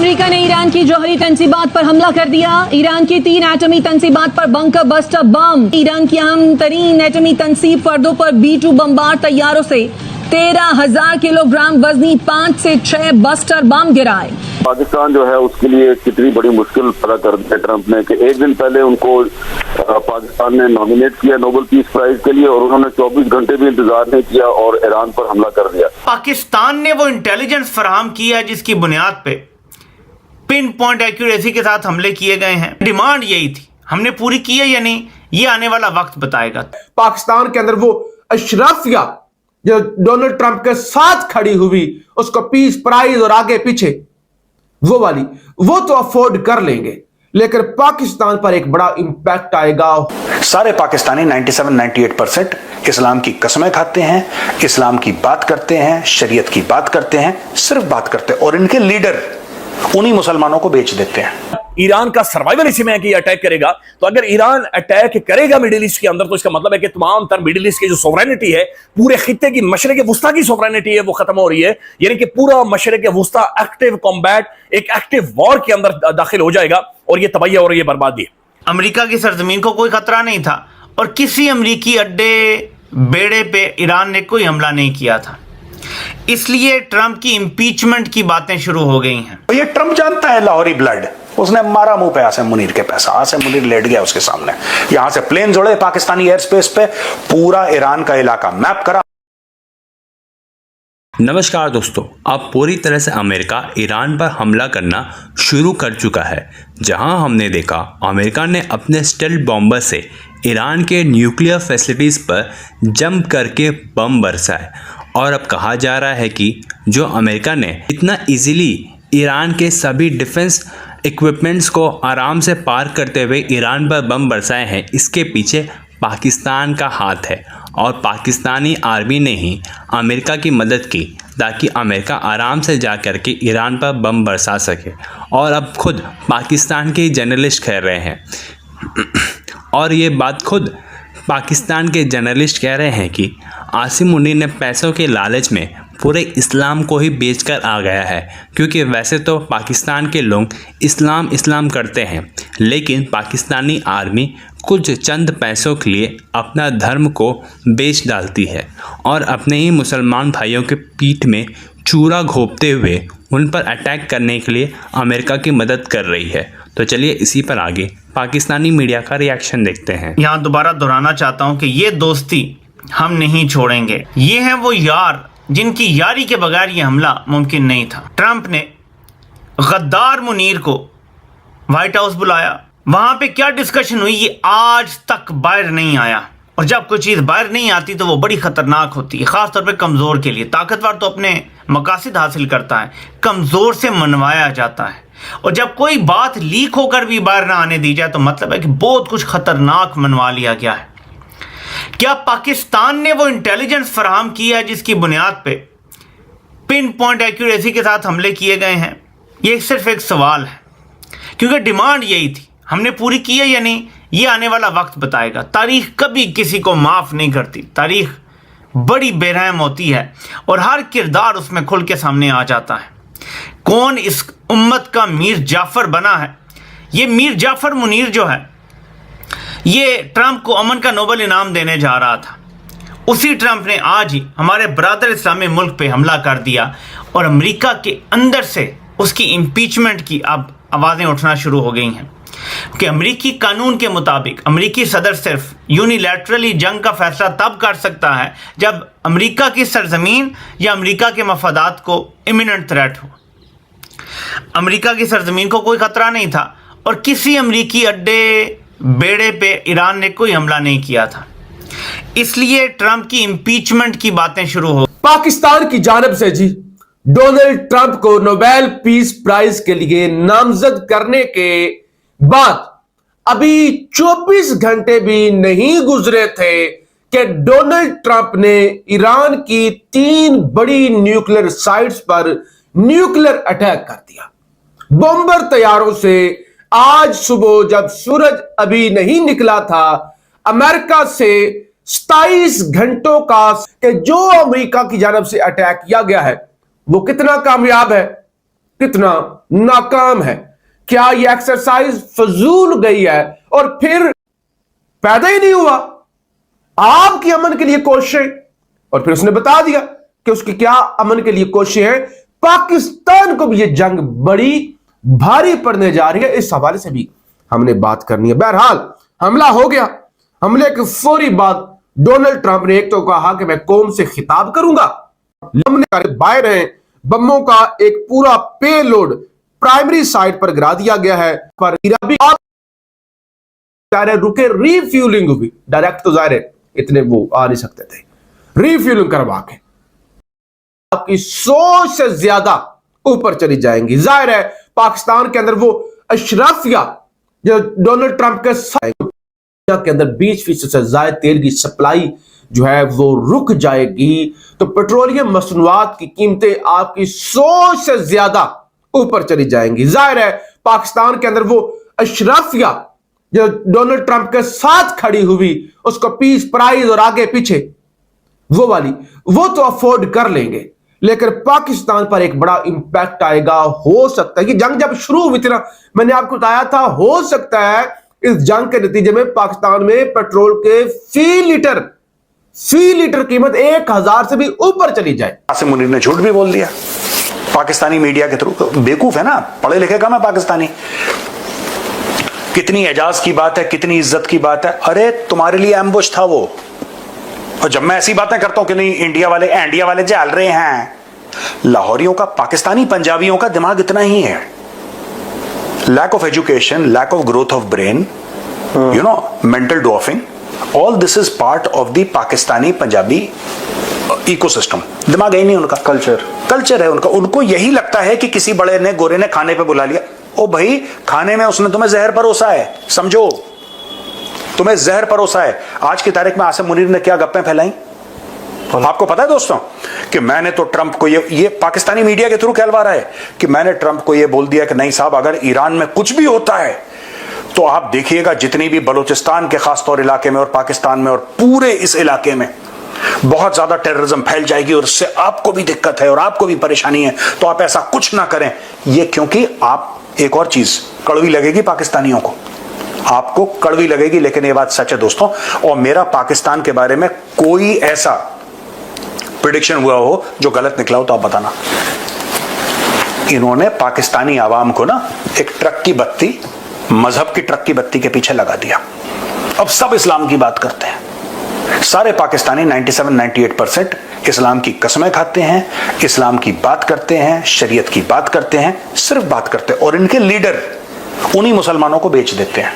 America ने Iran की जौहरी तंसीबात पर हमला कर दिया। ईरान की 3 एटमी तंसीबात पर बंकर बस्टर बम। ईरान की अहम तरीन एटमी तंसीब फर्दों पर B-2 बमबार तैयारों से 13,000 किलोग्राम वजनी 5 से 6 बस्टर बम गिराए। पाकिस्तान जो है उसके लिए कितनी बड़ी मुश्किल पैदा कर दी है ट्रंप ने कि एक दिन पहले उनको पाकिस्तान ने नॉमिनेट किया नोबेल पीस प्राइज के लिए और उन्होंने 24 घंटे भी इंतजार नहीं किया और ईरान पर हमला कर दिया। पाकिस्तान ने वो इंटेलिजेंस फराहम किया जिसकी बुनियाद पे पिन पॉइंट एक्यूरेसी के साथ हमले किए गए हैं। डिमांड यही थी, हमने पूरी की है या नहीं ये आने वाला वक्त बताएगा। पाकिस्तान के अंदर वो अशराफिया जो डोनाल्ड ट्रंप के साथ खड़ी हुई, उसको पीस प्राइज और आगे पीछे वो वाली, वो तो अफोर्ड कर लेंगे, लेकिन पाकिस्तान पर एक बड़ा इंपैक्ट आएगा। सारे पाकिस्तानी 97-98% इस्लाम की कसमें खाते हैं, इस्लाम की बात करते हैं, शरीयत की बात करते हैं, सिर्फ बात करते हैं, और इनके लीडर उन्हीं मुसलमानों को बेच देते हैं। ईरान का सर्वाइवल इसी में है कि अटैक करेगा, तो अगर ईरान अटैक करेगा मिडिल ईस्ट के अंदर तो इसका मतलब है कि तमाम तर मिडिल ईस्ट की जो सोवरेनिटी है, पूरे खित्ते की मशरिक वुस्ता की सोवरेनिटी है, वो खत्म हो रही है। यानी कि पूरा मशरिक वुस्ता एक्टिव कॉम्बैट, एक एक्टिव वॉर के अंदर दाखिल हो जाएगा और ये तबाही और ये बर्बादी। अमेरिका की सरजमीन को कोई खतरा नहीं था और किसी अमेरिकी अड्डे बेड़े पे ईरान ने कोई हमला नहीं किया था, इसलिए ट्रंप की इंपीचमेंट की बातें शुरू हो गई हैं। तो ये ट्रंप जानता है लाहौरी ब्लड, उसने मारा मुंह पे आसिम मुनीर के पैसा, आसिम मुनीर लेट गया उसके सामने, यहां से प्लेन जोड़े पाकिस्तानी एयर स्पेस पे, पूरा ईरान का इलाका मैप करा। नमस्कार दोस्तों, अब पूरी तरह से अमेरिका ईरान पर हमला करना शुरू कर चुका है। जहां हमने देखा अमेरिका ने अपने स्टेल्थ बॉम्बर से ईरान के न्यूक्लियर फैसिलिटीज़ पर जंप करके बम बरसाए, और अब कहा जा रहा है कि जो अमेरिका ने इतना इजीली ईरान के सभी डिफेंस इक्विपमेंट्स को आराम से पार करते हुए ईरान पर बम बरसाए हैं, इसके पीछे पाकिस्तान का हाथ है और पाकिस्तानी आर्मी ने ही अमेरिका की मदद की ताकि अमेरिका आराम से जा कर के ईरान पर बम बरसा सके। और अब खुद पाकिस्तान के जर्नलिस्ट कह रहे हैं और ये बात खुद पाकिस्तान के जर्नलिस्ट कह रहे हैं कि आसिम मुनीर ने पैसों के लालच में पूरे इस्लाम को ही बेचकर आ गया है, क्योंकि वैसे तो पाकिस्तान के लोग इस्लाम करते हैं, लेकिन पाकिस्तानी आर्मी कुछ चंद पैसों के लिए अपना धर्म को बेच डालती है और अपने ही मुसलमान भाइयों के पीठ में चूरा घोंपते हुए उन पर अटैक करने के लिए अमेरिका की मदद कर रही है। तो चलिए इसी पर आगे पाकिस्तानी मीडिया का रिएक्शन देखते हैं। यहाँ दोबारा दोहराना चाहता हूँ कि ये दोस्ती हम नहीं छोड़ेंगे। ये हैं वो यार जिनकी यारी के बगैर ये हमला मुमकिन नहीं था। ट्रंप ने गद्दार मुनीर को व्हाइट हाउस बुलाया, वहां पे क्या डिस्कशन हुई ये आज तक बाहर नहीं आया, और जब कोई चीज़ बाहर नहीं आती तो वो बड़ी ख़तरनाक होती है, ख़ासतौर पे कमज़ोर के लिए। ताकतवर तो अपने मकासद हासिल करता है, कमज़ोर से मनवाया जाता है। और जब कोई बात लीक होकर भी बाहर ना आने दी जाए तो मतलब है कि बहुत कुछ ख़तरनाक मनवा लिया गया है। क्या पाकिस्तान ने वो इंटेलिजेंस फराहम किया है जिसकी बुनियाद पे पिन पॉइंट एक्यूरेसी के साथ हमले किए गए हैं? ये सिर्फ एक सवाल है, क्योंकि डिमांड यही थी, हमने पूरी की है या नहीं ये आने वाला वक्त बताएगा। तारीख कभी किसी को माफ़ नहीं करती, तारीख बड़ी बेरहम होती है और हर किरदार उसमें खुल के सामने आ जाता है। कौन इस उम्मत का मीर जाफ़र बना है? ये मीर जाफ़र मुनीर जो है, ये ट्रंप को अमन का नोबेल इनाम देने जा रहा था। उसी ट्रंप ने आज ही हमारे ब्रदर इस्लामी मुल्क पे हमला कर दिया और अमेरिका के अंदर से उसकी इम्पीचमेंट की अब आवाज़ें उठना शुरू हो गई हैं कि अमेरिकी कानून के मुताबिक अमेरिकी सदर सिर्फ यूनिलैटरली जंग का फैसला तब कर सकता है जब अमेरिका की सरजमीन या अमेरिका के मफादात को इमिनेंट थ्रेट हो। अमेरिका की सरजमीन को कोई खतरा नहीं था और किसी अमेरिकी अड्डे बेड़े पे ईरान ने कोई हमला नहीं किया था, इसलिए ट्रंप की इंपीचमेंट की बातें शुरू हो। पाकिस्तान की जानिब से जी डोनाल्ड ट्रंप को नोबेल पीस प्राइज के लिए नामजद करने के बाद अभी 24 घंटे भी नहीं गुजरे थे कि डोनाल्ड ट्रंप ने ईरान की 3 बड़ी न्यूक्लियर साइट्स पर न्यूक्लियर अटैक कर दिया बॉम्बर तैयारों से। आज सुबह जब सूरज अभी नहीं निकला था, अमेरिका से 27 घंटों का कि जो अमेरिका की जानब से अटैक किया गया है वो कितना कामयाब है। कितना नाकाम है। क्या यह एक्सरसाइज फजूल गई है और फिर पैदा ही नहीं हुआ आपकी अमन के लिए कोशिशें, और फिर उसने बता दिया कि उसकी क्या अमन के लिए कोशिशें हैं। पाकिस्तान को भी यह जंग बड़ी भारी पड़ने जा रही है, इस हवाले से भी हमने बात करनी है। बहरहाल हमला हो गया। हमले के फौरी बाद डोनाल्ड ट्रंप ने एक तो कहा कि मैं कौम से खिताब करूंगा, हमने बाहर हैं, बमों का एक पूरा पे लोड प्राइमरी साइट पर गिरा दिया गया है, पर रुके रीफ्यूलिंग हुई, डायरेक्ट तो जाहिर है इतने वो आ नहीं सकते थे, रीफ्यूलिंग करवा के आपकी सोच से ज्यादा ऊपर चली जाएंगी। जाहिर है पाकिस्तान के अंदर वो अशराफिया जो डोनाल्ड ट्रंप के अंदर 20% से ज्यादा तेल की सप्लाई जो है वो रुक जाएगी, तो पेट्रोलियम मसनूआत की कीमतें आपकी सोच से ज्यादा ऊपर चली जाएंगी। जाहिर है पाकिस्तान के अंदर वो अशराफिया जो डोनाल्ड ट्रंप के साथ खड़ी हुई, उसको पीस प्राइस और आगे पीछे वो वाली वो तो अफोर्ड कर लेंगे, लेकिन पाकिस्तान पर एक बड़ा इंपैक्ट आएगा। हो सकता है कि जंग जब शुरू हुई थी ना, मैंने आपको बताया था, हो सकता है इस जंग के नतीजे में पाकिस्तान में पेट्रोल के फी लीटर कीमत 1000 से भी ऊपर चली जाए। आसिम मुनीर ने झूठ भी बोल दिया पाकिस्तानी मीडिया के थ्रू। बेवकूफ है ना, पढ़े लिखे कम है पाकिस्तानी। कितनी एजाज की बात है, कितनी इज्जत की बात है। अरे तुम्हारे लिए एम्बुश था वो। और जब मैं ऐसी बातें करता हूं कि नहीं इंडिया वाले जाल रहे हैं, लाहौरियों का, पाकिस्तानी पंजाबियों का दिमाग इतना ही है। Lack of education, lack of growth of brain, mental dwarfing, all this is part of the Pakistani Punjabi ecosystem. दिमाग है नहीं उनका, कल्चर है उनका। उनको यही लगता है कि किसी बड़े ने, गोरे ने खाने पे बुला लिया। ओ भाई, खाने में उसने तुम्हें जहर परोसा है, समझो, तुम्हें जहर परोसा है। आज की तारीख में आसिम मुनीर ने क्या गप्पें फैलाई आपको पता है दोस्तों, कि मैंने तो ट्रंप को ये पाकिस्तानी मीडिया के थ्रू कहलवा रहा है कि मैंने ट्रंप को ये बोल दिया कि नहीं साहब, अगर ईरान में कुछ भी होता है तो आप देखिएगा जितनी भी बलूचिस्तान के खासतौर इलाके में और पाकिस्तान में और पूरे इस इलाके में बहुत ज्यादा टेररिज्म फैल जाएगी और उससे आपको भी दिक्कत है और आपको भी परेशानी है, तो आप ऐसा कुछ ना करें। ये क्योंकि आप, एक और चीज कड़वी लगेगी पाकिस्तानियों को, आपको कड़वी लगेगी, लेकिन ये बात सच है दोस्तों। और मेरा पाकिस्तान के बारे में कोई ऐसा प्रेडिक्शन हुआ हो जो गलत निकला हो तो आप बताना। इन्होंने पाकिस्तानी आवाम को ना एक ट्रक की बत्ती, मजहब की ट्रक की बत्ती के पीछे लगा दिया। अब सब इस्लाम की बात करते हैं। सारे पाकिस्तानी 97-98% इस्लाम की कसमें खाते हैं, इस्लाम की बात करते हैं, शरीयत की बात करते हैं, सिर्फ बात करते हैं, और इनके लीडर उन्हीं मुसलमानों को बेच देते हैं।